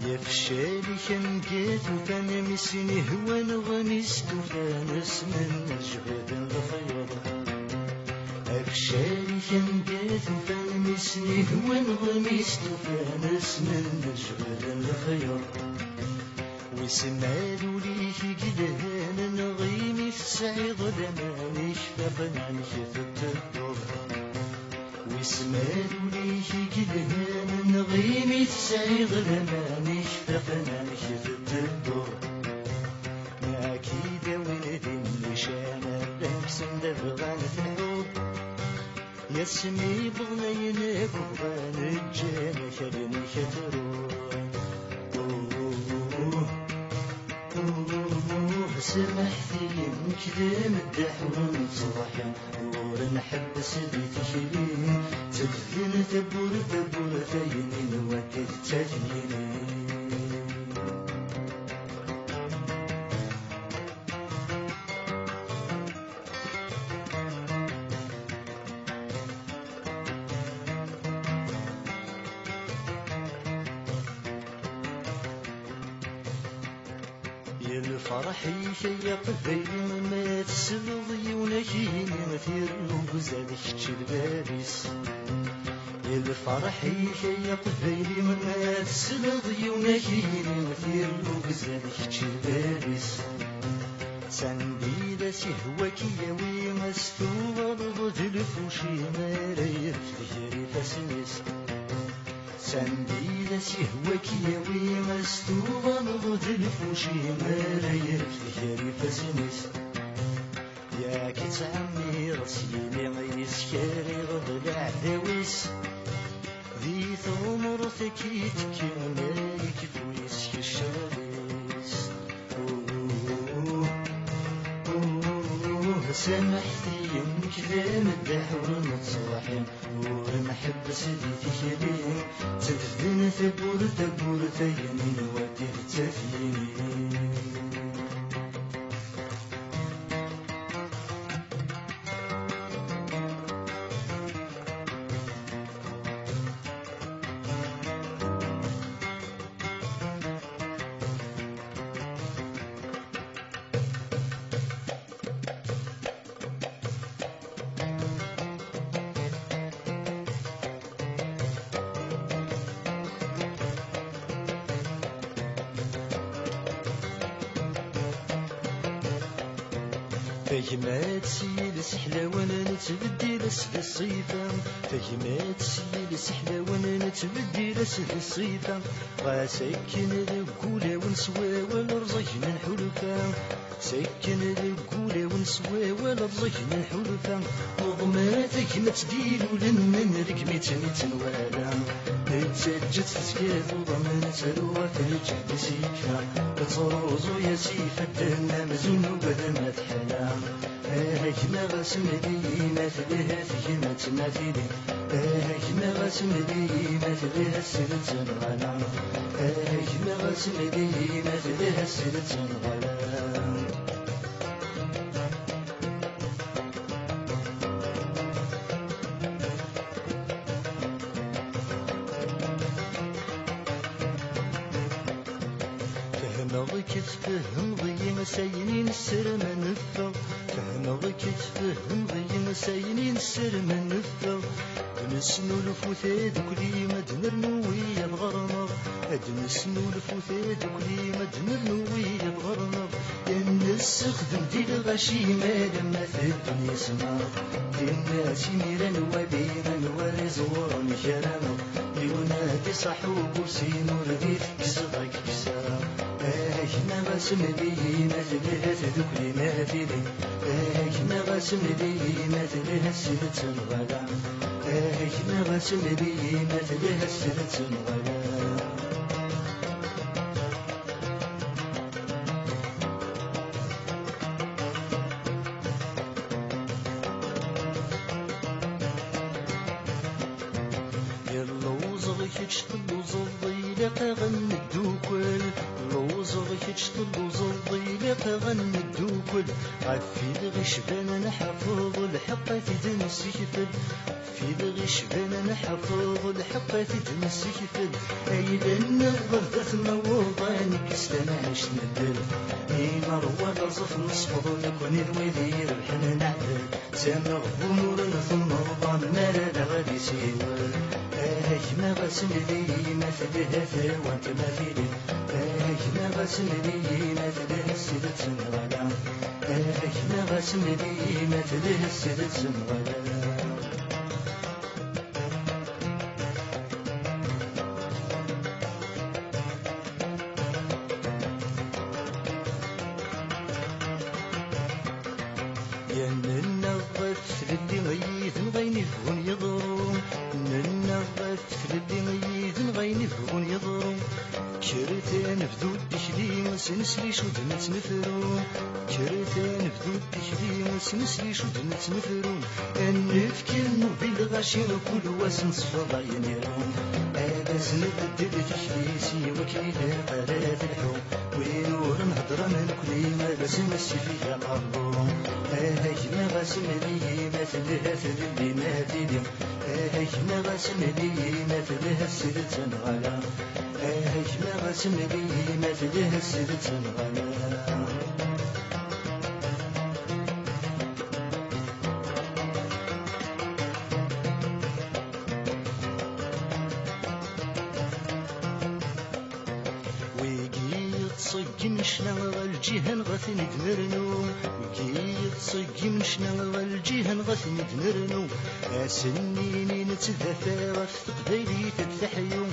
يفشالي كان جيت وكان مسني هو نغمست وكان اسم الجبد الخير يفشالي كان جيت وكان مسني هو نغمست وكان اسم الجبد الخير وسمالو ليه قدهان نغيمي في سعيد لما يشفق عن خفة الدور وسمالو ليه قدهان نغيمي في سعيد لما نشفقنا نشفت الدور ما كيدا ولدي نشانا لمسن دبغان الحب يسمي بغنينك وبغان الجانا خلني خطرون سمحتي نكذب الدحور نتصاحب ونحب سيدي تشرين تدفن ثبور ثينين ودير تثينين الفرح يشيق بين ما تسلضي ونكين مثير وزادك تشلبابيس الفرح يشيق بين ما تسلضي ونكين مثير وزادك تشلبابيس سنديد سهوك يوي مستوى ضد الفوشي ما ريف تجري فسنس سنديد سهوك يوي مستوى ضد الفوشي ما ريف تجري فسنس يا كتعمي رسيلي غيس كاري غض العداويس ذي ثمر ثكيتك مالك فويس كالشرابيس سامحتي نكذب الدحور نتصاحب ونحب سيدي تشرين تدفن ثبور ثينين ودير تثينين فهمات سيل سحلة وانا نتبدل اسد الصيفة فهمات سيل سحلة وانا نتبدل اسد الصيفة غاسكن القولة ونسوى والرزق من حلفة سكن القولة ونسوى والرزق من حلفة وضماتك ما تدير ولن ركمت متنوالا نتسجد في سكات وضمن سلوى في الجهد سيكا تروزو يا سيف الدنا مزون وبدا متحلا هكما غاسم لي مثلها فيما تماثلي هكما غاسم لي مثلها السلة الغلا هكما غاسم لي مثلها السلة الغلا تفهم ضي مساينين السر من نفر فهمك تفهم ضي مساينين السر من نفر دنسنو الفوثاد كلي ما دنرنوي الغرنر دنسنو الفوثاد كلي ما دنرنوي الغرنر نستخدم دي الغشيمة لما في الدنيا سمار الناس ميران وبينا نورز ورن كرامة يونادي صحو كرسين ورديت كسرك كسرة هكما غاسم لي مثلها ذكري مثلي هكما غاسم لي مثلها السنة الغلا هكما غاسم لي مثلها السنة الغلا يشطلو زلضي لقغن الدوكل لوزغ يشطلو زلضي لقغن الدوكل عفي الغشبان نحفظ الحقة تنسيفل في الغشبان نحفظ الحقة تنسيفل أي لأن الضغط موضاني كستمعش ندل إيمار ولا صف نصفض نكون الوذير بحنا نعدل سامغ بنور ثم رضان ما لا غادي سيوال هكما غاسم لي مثلها وانت مثلي هكما غاسم لي مثلها السيدة الغلا هكما غاسم لي مثلها السيدة الغلا يا ننغف اللي غيث غيني فون يضرون ننغف اللي غيث غيني فون يضرون كرتان فدود دخلي سنسلي شود نتنفرون كرتان فدود دخلي سنسلي شود نتنفرون النفكن بالغشير كل واسن صفضا ينيرون هذا سند الدل تشليسي وكيل قرات الحوم ونور نهضر من كل ما بسم السفيه قرون هكما غاسم لي مثلها في اللي نادي هكما غاسم لي مثلها السيدة الغلا هكما غاسم لي مثلها السيدة الغلا صقم شنا الجهن غثن دمرنو وكي صقم شنا الجهن غثن دمرنو سنيني نتدفى غف قبيلي تتحيو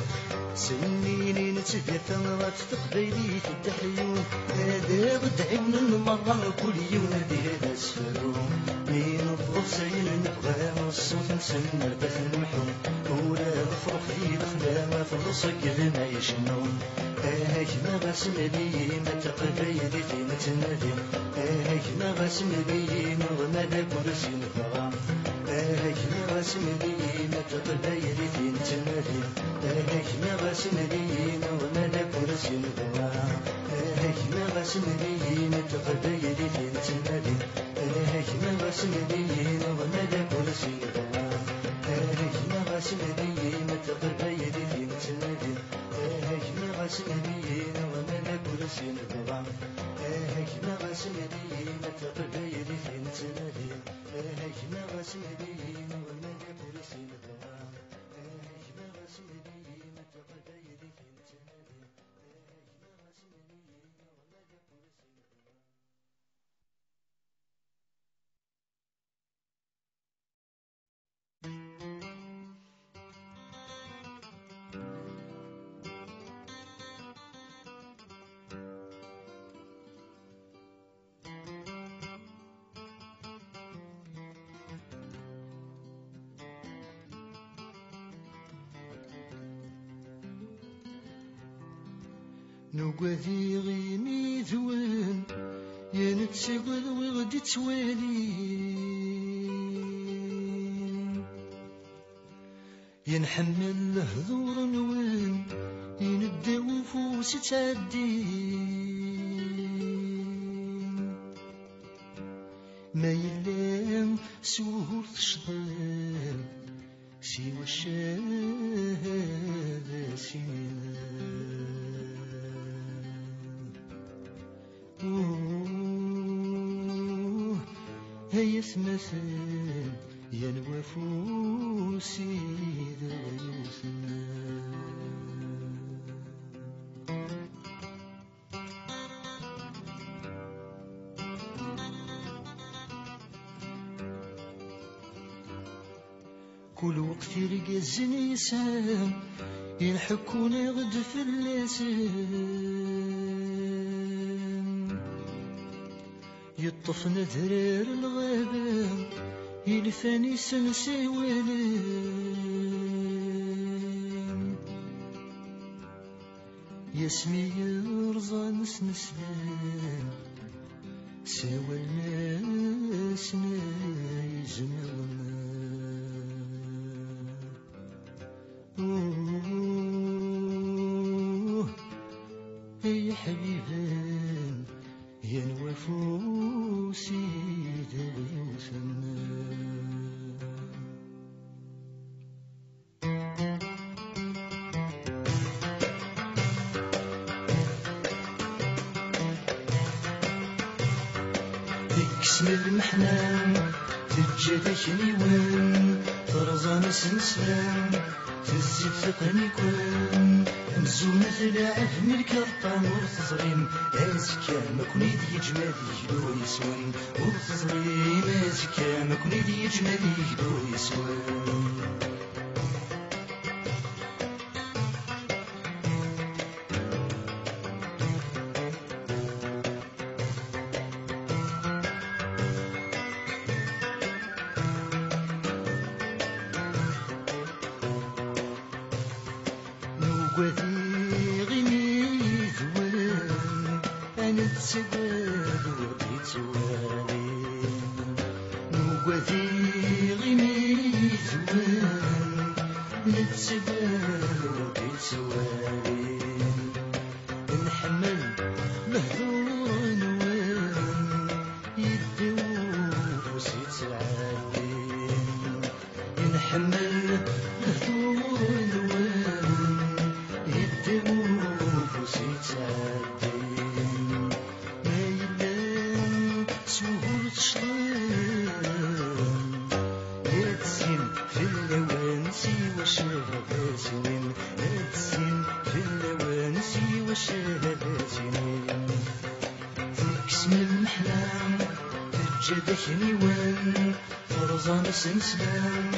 سنيني نتدفى غف قبيلي تتحيو هذا غدعون المرة كل يوم هذه اسفرو مين الضفزين نبغى الصوت نسمى البث المحو ولا غفرخ في الخلاوة في الرصق لما يشنون هكما غاسم لي ما تقبيلي في متنادي هكما غاسم لي نغمى كرسي نفغى هكما غاسم لي ما تقبيلي في متنادي هكما غاسم لي نغمى كرسي نفغى هكما غاسم لي ما تقبيلي في متنادي هكما غاسم لي نغمى كرسي نفغى هكما غاسم لي ما تقبيلي في متنادي هكما غاسم لي وما كرسي نبغى هكما غاسم لي ما تقبيلي في نتنادي هكما غاسم لي وما كرسي نبغى هكما غاسم لي ما تقبيلي في نتنادي هكما غاسم لي وما كرسي نبغى نقاذي غيني ذوان يا نتساقل وغدي توالي ينحمل الهذور نوان ينداو فوس تعدي ما يلام سهور تشضل سوى الشهادة هيا ثمثل يا الوفوسي ذا كل وقت يرقزن يسام ينحكون غد في اللسان يطفن ذرار الغابة يلفاني سنسي ولام يسمي يرزان سنسلام سوى الناس يجمعنا يا حبيبان يا الوفوسي دلوثنا تكسم المحنان تجدك نيوان فرزان سنسلام تزيد ثقني كون مزونة ثلاعب من الكرطان ورثظريم أزكى ما كنيد يجمالي يدو يسوان ورثظريم أزكى ما كنيد يجمالي يدو يسوان نقاذي غيني ذوان أنا نتسقل وغدي توالي نقاذي غيني ذوان نتسقل وغدي توالي نحمل مهذور نوان يدوب وسيت عادي نحمل مهذور نوان يدوب وسيت عادي ما يلام سهول تشلام يتسين في اللوان سوى الشهادة سنين يتسين في اللوان سوى الشهادة سنين تكسم المحلام تجدك نيوان فرزان سنسلام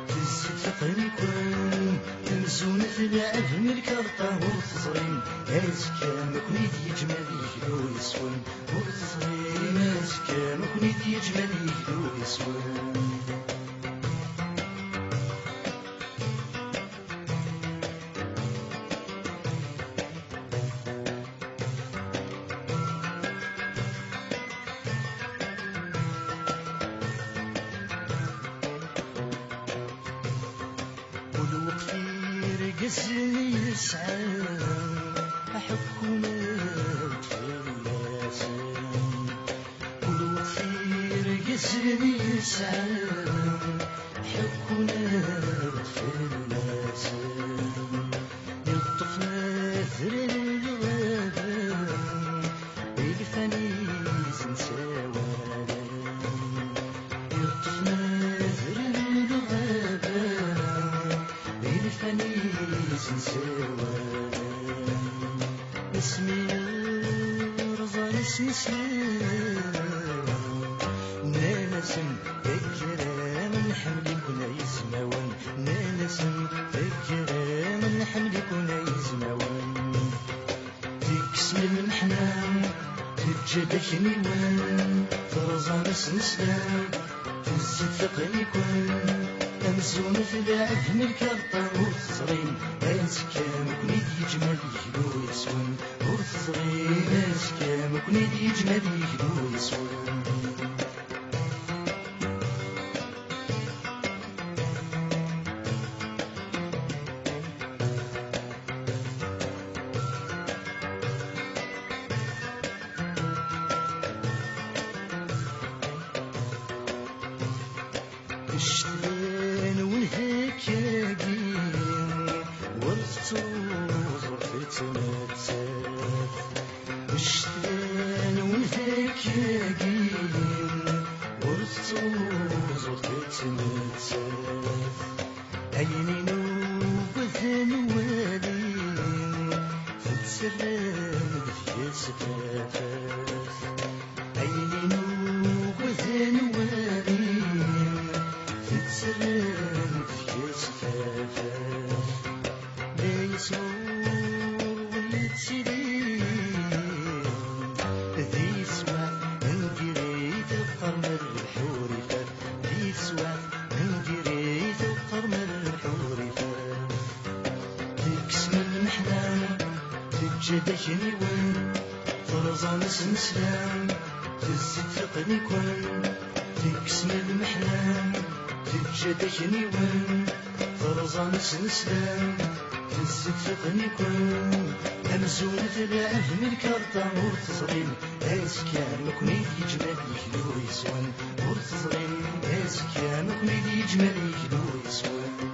تزيد ثقني كون تمزون ثلاعب من الكرطة ورثظريم أزكى ما كنيد يجمالي يدو يسوان ورثظريم أزكى ما كنيد يجمالي يدو يسوان كل وقت يرقزني يسعى أحكونا وتفلاسان كل وقت يرقزني يسعى أحكونا وتفلاسان يطفنا ذرر الغابة يلفاني سنساوالا يطفنا ذرر الغابة يلفاني سنساوالا اسمي رزان سنسلام نانسم ذكرى من حملكنا يسماوان نانسم ذكرى من حملكنا يسماوان تكسم المحنان تجدك نيوان فرزان سنسلام تزيد ثقني كون أمزون تلعب من الكرطة وتصغين أسكام كنيد يجمل يهدو يسون وتصغين أسكام كنيد يجمل يهدو يسون اشتبان والهكاقين والفتوز والفتمتات اشتبان والهكاقين والفتوز والفتمتات عيني نوبة نوالين فتسلم في سفافات عيني نوبة نوالين تتسلم في سفافات لا يسور ويتسليم ذي سوا نجريت بقرن الحورفات ذي سوا نجريت بقرن الحورفات تكسم المحلام تجدك نيوان فرزان سنسلام تزتقني كون تكسم المحلام تجدك نيوان فرزان سنسلام تزتقني كون أمزون تلعب من الكرطة ورتصغين أسكان مكنيد يجمل يكدو يسوان ورتصغين أسكان مكنيد يجمل يكدو يسوان